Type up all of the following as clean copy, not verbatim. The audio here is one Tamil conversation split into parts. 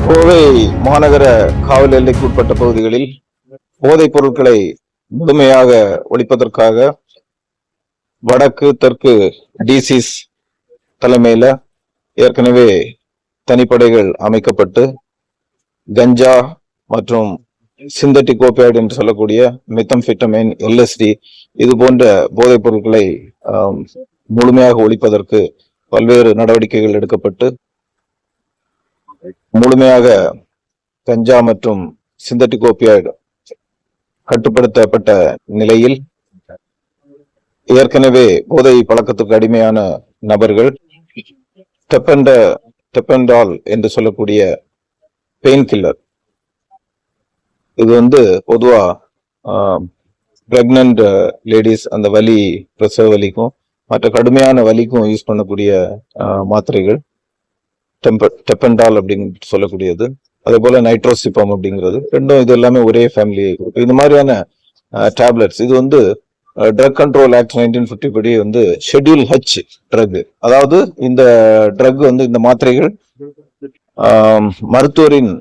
கோவை மாநகர காவல் எல்லைக்கு உட்பட்ட பகுதிகளில் போதைப் பொருட்களை முழுமையாக ஒழிப்பதற்காக வடக்கு தெற்கு டிசிஸ் தலைமையில ஏற்கனவே தனிப்படைகள் அமைக்கப்பட்டு கஞ்சா மற்றும் சிந்தட்டிக் ஓபியாய்டு என்று சொல்லக்கூடிய மெத்தம்ஃபெட்டமைன், எல்எஸ்டி இது போன்ற போதைப் பொருட்களை முழுமையாக ஒழிப்பதற்கு பல்வேறு நடவடிக்கைகள் எடுக்கப்பட்டு முழுமையாக கஞ்சா மற்றும் சிந்தட்டிக் ஓபியாய்டு கட்டுப்படுத்தப்பட்ட நிலையில் ஏற்கனவே போதை பழக்கத்துக்கு அடிமையான நபர்கள் டெப்பெண்டால் என்று சொல்லக்கூடிய பெயின் கில்லர், இது பொதுவா பிரெக்னன்ட் லேடிஸ் அந்த வலி, பிரசவ வலிக்கும் மற்ற கடுமையான வலிக்கும் யூஸ் பண்ணக்கூடிய மாத்திரைகள் டெப்பெண்டால் அப்படின்னு சொல்லக்கூடியது. அதே போல நைட்ரோசிபம் அப்படிங்கிறது ரெண்டும், இது எல்லாமே ஒரே ஃபேமிலி. இந்த மாதிரியான டேப்லெட்ஸ் இது ட்ரக் கண்ட்ரோல் ஆக்ட் 1950 படி ஷெட்யூல் ஹெச் ட்ரக். அதாவது இந்த ட்ரக் இந்த மாத்திரைகள் மருத்துவரின்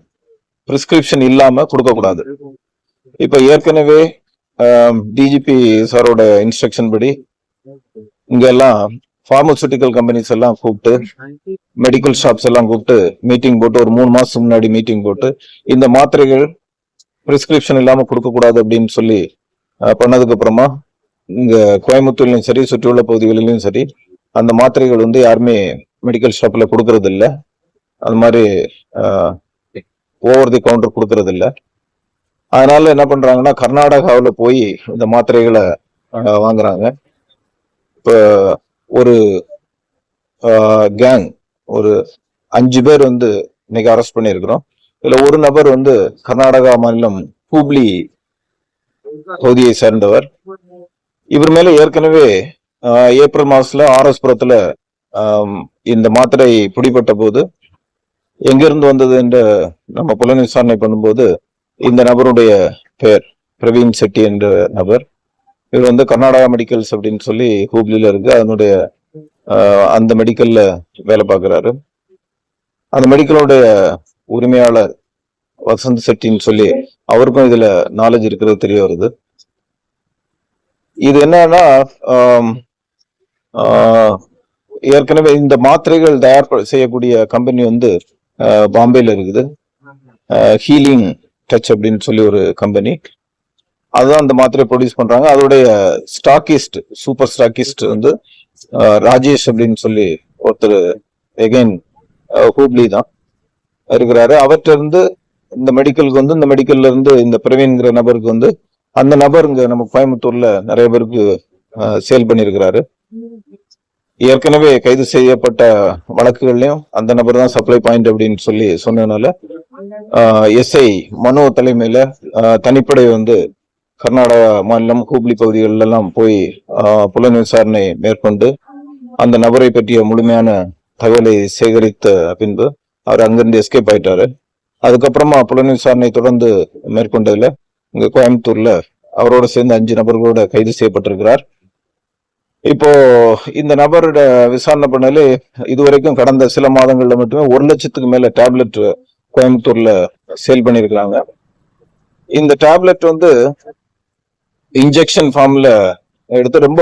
பிரிஸ்கிரிப்ஷன் இல்லாம கொடுக்கக்கூடாது. இப்ப ஏற்கனவே டிஜிபி சாரோட இன்ஸ்ட்ரக்ஷன் படி இங்கெல்லாம் பார்மசூட்டிக்கல் கம்பெனிஸ் எல்லாம் கூப்பிட்டு, மெடிக்கல் ஷாப்ஸ் எல்லாம் கூப்பிட்டு மீட்டிங் போட்டு, ஒரு 3 மாசத்துக்கு முன்னாடி மீட்டிங் போட்டு இந்த மாத்திரைகள் பிரிஸ்கிரிப்ஷன் இல்லாம கொடுக்க கூடாது அப்படின்னு சொல்லி பண்ணதுக்கு அப்புறமா இங்க கோயம்புத்தூர்லயும் சரி, சுற்றியுள்ள பகுதிகளிலும் சரி, அந்த மாத்திரைகள் யாருமே மெடிக்கல் ஷாப்ல கொடுக்கறது இல்லை. அது மாதிரி ஓவர் தி கவுண்டர் கொடுக்கறது இல்லை. அதனால என்ன பண்றாங்கன்னா, கர்நாடகாவில் போய் இந்த மாத்திரைகளை வாங்குறாங்க. இப்ப ஒரு கேங், ஒரு 5 பேர் இன்னைக்கு அரெஸ்ட் பண்ணியிருக்கிறோம். இதுல ஒரு நபர் கர்நாடகா மாநிலம் ஹூப்ளி பகுதியை சேர்ந்தவர். இவர் மேல ஏற்கனவே ஏப்ரல் மாசத்துல ஆர்எஸ்புரத்துல இந்த மாத்திரை பிடிபட்ட போது எங்கிருந்து வந்தது என்று நம்ம புலன் விசாரணை பண்ணும்போது இந்த நபருடைய பெயர் பிரவீன் செட்டி என்ற நபர். இவர் கர்நாடகா மெடிக்கல்ஸ் அப்படின்னு சொல்லி ஹூப்ளில இருக்கு, அதனுடைய அந்த மெடிக்கல்ல வேலை பார்க்கிறாரு. அந்த மெடிக்கலுடைய உரிமையாளர் வசந்த் செட்டின்னு சொல்லி அவருக்கும் இதுல நாலேஜ் இருக்கிறது தெரிய வருது. இது என்னன்னா, ஏற்கனவே இந்த மாத்திரைகள் தயார் செய்யக்கூடிய கம்பெனி பாம்பேல இருக்குது. ஹீலிங் டச் அப்படின்னு சொல்லி ஒரு கம்பெனி, அதுதான் அந்த மாத்திரை ப்ரொடியூஸ் பண்றாங்க. அதோடைய ஸ்டாக்கிஸ்ட், சூப்பர் ஸ்டாக்கிஸ்ட் ராஜேஷ் அப்படின்னு சொல்லி ஒருத்தர், எகைன் ஹூப்ளி தான் இருக்கிறாரு. அவர்கிட்ட இருந்து இந்த மெடிக்கலுக்கு இந்த மெடிக்கல்ல இருந்து இந்த பிரவீன்கிற நபருக்கு அந்த நபர் இங்க நம்ம கோயம்புத்தூர்ல நிறைய பேருக்கு சேல் பண்ணியிருக்கிறாரு. ஏற்கனவே கைது செய்யப்பட்ட வழக்குகள்லயும் அந்த நபர் தான் சப்ளை பாயிண்ட் அப்படின்னு சொல்லி சொன்னதுனால எஸ்ஐ மனோ தலைமையில தனிப்படை கர்நாடகா மாநிலம் ஹூப்ளி பகுதிகளில் எல்லாம் போய் புலன் விசாரணை மேற்கொண்டு அந்த நபரை பற்றிய முழுமையான தகவலை சேகரித்த பின்பு அவர் அங்கிருந்து எஸ்கேப் ஆயிட்டாரு. அதுக்கப்புறமா புலன் விசாரணை தொடர்ந்து மேற்கொண்டதுல இங்க கோயம்புத்தூர்ல அவரோட சேர்ந்து 5 நபர்களோட கைது செய்யப்பட்டிருக்கிறார். இப்போ இந்த நபரோட விசாரணை பண்ணலே இதுவரைக்கும் கடந்த சில மாதங்கள்ல மட்டுமே 1 லட்சத்துக்கு மேல டேப்லெட் கோயம்புத்தூர்ல சேல் பண்ணிருக்கிறாங்க. இந்த டேப்லெட் இன்ஜெக்ஷன் ஃபார்ம்ல எடுத்து ரொம்ப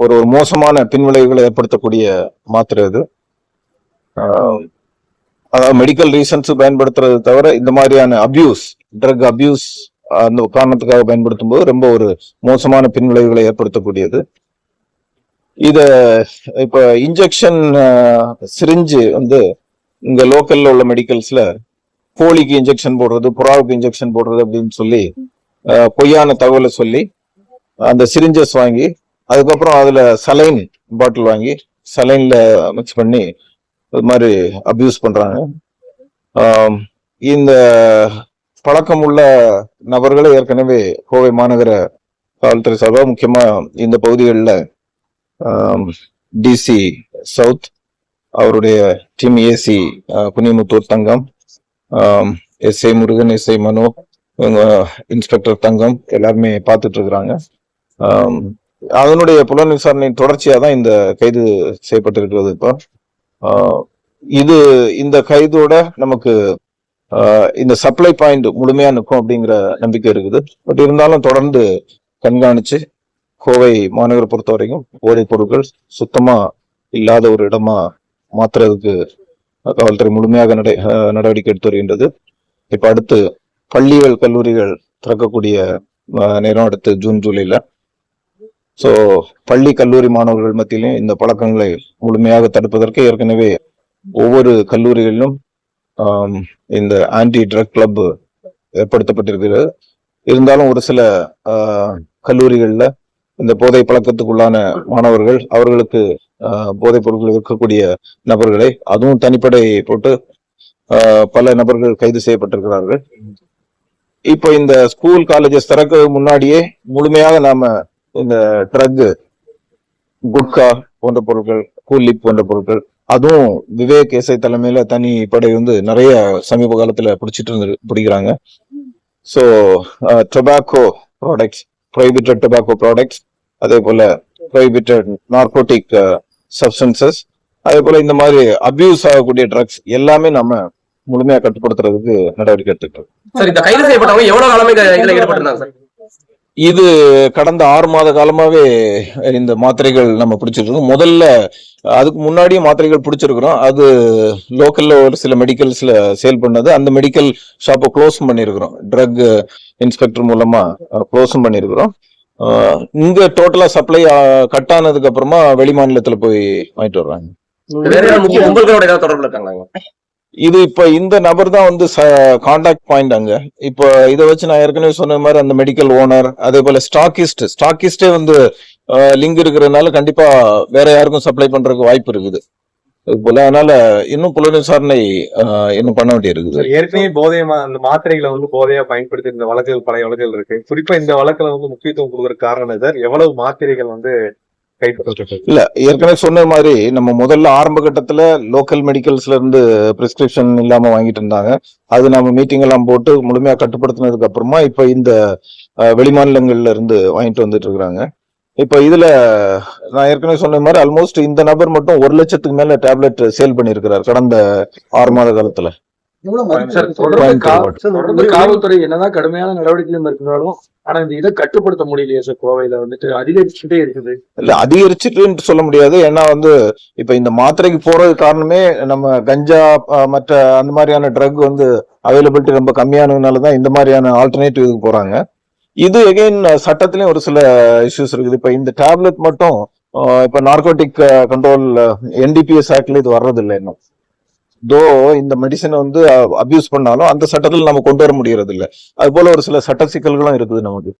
ஒரு மோசமான பின்விளைவுகளை ஏற்படுத்தக்கூடிய மாத்திரை இது. அதாவது மெடிக்கல் ரீசன்ஸ் பயன்படுத்துறது தவிர இந்த மாதிரியான அபியூஸ், ட்ரக் அபியூஸ் அந்த காரணத்துக்காக பயன்படுத்தும் போது ரொம்ப ஒரு மோசமான பின்விளைவுகளை ஏற்படுத்தக்கூடியது. இத இப்ப இன்ஜெக்ஷன் சிரிஞ்சு இங்க லோக்கல்ல உள்ள மெடிக்கல்ஸ்ல கோழிக்கு இன்ஜெக்ஷன் போடுறது, புறாவுக்கு இன்ஜெக்ஷன் போடுறது அப்படின்னு சொல்லி பொய்யான தகவலை சொல்லி அந்த சிரிஞ்சஸ் வாங்கி, அதுக்கப்புறம் அதுல சலைன் பாட்டில் வாங்கி சலைன்ல மிக்ஸ் பண்ணி இது மாதிரி அபியூஸ் பண்றாங்க. இந்த பழக்கம் உள்ள நபர்களை ஏற்கனவே கோவை மாநகர காவல்துறை சார்பாக முக்கியமா இந்த பகுதிகளில் டிசி சவுத் அவருடைய டீம், ஏசி புனிமுத்தூர் தங்கம், எஸ்ஐ முருகன், எஸ்ஐ மனோ, இன்ஸ்பெக்டர் தங்கம் எல்லாருமே பார்த்துட்டு இருக்கிறாங்க. அதனுடைய புலன் விசாரணை தொடர்ச்சியா தான் இந்த கைது செய்யப்பட்டிருக்கிறது. இப்போ இது இந்த கைதோட நமக்கு இந்த சப்ளை பாயிண்ட் முழுமையா நிற்கும் அப்படிங்கிற நம்பிக்கை இருக்குது. பட் இருந்தாலும் தொடர்ந்து கண்காணிச்சு கோவை மாநகரை பொறுத்த வரைக்கும் போதைப் பொருட்கள் சுத்தமா இல்லாத ஒரு இடமா மாத்துறதுக்கு காவல்துறை முழுமையாக நடவடிக்கை எடுத்து வருகின்றது. இப்ப அடுத்து பள்ளிகள் கல்லூரிகள் திறக்கக்கூடிய நேரம் அடுத்து ஜூன் ஜூலைல. ஸோ பள்ளி கல்லூரி மாணவர்கள் மத்தியிலும் இந்த பழக்கங்களை முழுமையாக தடுப்பதற்கு ஏற்கனவே ஒவ்வொரு கல்லூரிகளிலும் இந்த ஆன்டி ட்ரக் கிளப் ஏற்படுத்தப்பட்டிருக்கிறது. இருந்தாலும் ஒரு சில கல்லூரிகள்ல இந்த போதை பழக்கத்துக்குள்ளான மாணவர்கள் அவர்களுக்கு போதைப் பொருட்கள் விற்கக்கூடிய நபர்களை அதுவும் தனிப்படை போட்டு பல நபர்கள் கைது செய்யப்பட்டிருக்கிறார்கள். இப்போ இந்த ஸ்கூல் காலேஜஸ் திறக்க முன்னாடியே முழுமையாக நாம இந்த ட்ரக், குட்கா போன்ற பொருட்கள், கூலிப் போன்ற பொருட்கள், அதுவும் விவேக் எஸ்ஐ தலைமையில தனி படை நிறைய சமீப காலத்துல பிடிக்கிறாங்க. So tobacco products, prohibited tobacco products, அதே போல ப்ரோஹிபிட்டட் நார்கோட்டிக் சப்ஸ்டன்சஸ், அதே போல இந்த மாதிரி அபியூஸ் ஆகக்கூடிய ட்ரக்ஸ் எல்லாமே நம்ம முழுமையா கட்டுப்படுத்துறதுக்கு நடவடிக்கை எடுத்துக்கிட்டோம். இது கடந்த 6 மாத காலமாவே இந்த மாத்திரைகள் நம்ம பிடிச்சிருக்கோம். முதல்ல அதுக்கு முன்னாடியே மாத்திரைகள் பிடிச்சிருக்கிறோம். அது லோக்கல்ல ஒரு சில மெடிக்கல்ஸ்ல சேல் பண்ணது. அந்த மெடிக்கல் ஷாப்பை க்ளோஸ் பண்ணிருக்கிறோம். ட்ரக் இன்ஸ்பெக்டர் மூலமா க்ளோஸும் பண்ணிருக்கிறோம். இங்க டோட்டலா சப்ளை கட் ஆனதுக்கு அப்புறமா வெளி மாநிலத்துல போய் வாங்கிட்டு வர்றாங்க. இது இப்ப இந்த நபர் தான் கான்டாக்ட் பாயிண்ட் அங்க. இப்ப இதை வச்சு நான் ஏற்கனவே சொன்ன மாதிரி அந்த மெடிக்கல் ஓனர், அதே போல ஸ்டாக்கிஸ்டே லிங்க் இருக்கிறதுனால கண்டிப்பா வேற யாருக்கும் சப்ளை பண்றதுக்கு வாய்ப்பு இருக்குது. போல அதனால இன்னும் புலன் விசாரணை இன்னும் பண்ண வேண்டிய இருக்குது. ஏற்கனவே அந்த மாத்திரைகளை போதையா பயன்படுத்தி இந்த வழக்குகள் பழைய வழக்குகள் இருக்கு. குறிப்பா இந்த வழக்குல முக்கியத்துவம் கொடுக்கற காரணம் சார், எவ்வளவு மாத்திரைகள் இல்ல ஏற்கனவே சொன்ன மாதிரி நம்ம முதல்ல ஆரம்ப கட்டத்துல லோக்கல் மெடிக்கல்ஸ்ல இருந்து பிரிஸ்கிரிப்ஷன் இல்லாம வாங்கிட்டு இருந்தாங்க. அது நம்ம மீட்டிங் எல்லாம் போட்டு முழுமையா கட்டுப்படுத்தினதுக்கு அப்புறமா இப்ப இந்த வெளிமாநிலங்கள்ல இருந்து வாங்கிட்டு வந்துட்டு இருக்கிறாங்க. இப்ப இதுல நான் ஏற்கனவே சொன்ன மாதிரி ஆல்மோஸ்ட் இந்த நபர் மட்டும் 1 லட்சத்துக்கு மேல டேப்லெட் சேல் பண்ணிருக்கிறார் கடந்த 6 மாத காலத்துல. காவல்துறை என்னதான் கடுமையான நடவடிக்கைகள் இருக்கிறாலும் ஆனா இந்த இதை கட்டுப்படுத்த முடியலையே சார். கோவையில அதிகரிச்சுட்டே இருக்குது. இல்ல அதிகரிச்சுட்டு சொல்ல முடியாது. ஏன்னா இப்ப இந்த மாத்திரைக்கு போறது காரணமே நம்ம கஞ்சா மற்ற அந்த மாதிரியான ட்ரக் அவைலபிலிட்டி ரொம்ப கம்மியானதுனாலதான் இந்த மாதிரியான ஆல்டர்னேட்டிவ் போறாங்க. இது எகைன் சட்டத்திலயும் ஒரு சில இஷ்யூஸ் இருக்குது. இப்ப இந்த டேப்லெட் மட்டும் இப்ப நார்கோட்டிக் கண்ட்ரோல் NDPS ஆக்ட்ல இது வர்றது இல்லை இன்னும். இந்த மெடிசனை அபியூஸ் பண்ணாலும் அந்த சட்டத்தில் நம்ம கொண்டு வர முடியறது இல்லை. அது போல ஒரு சில சட்ட சிக்கல்களும் இருக்குது நமக்கு.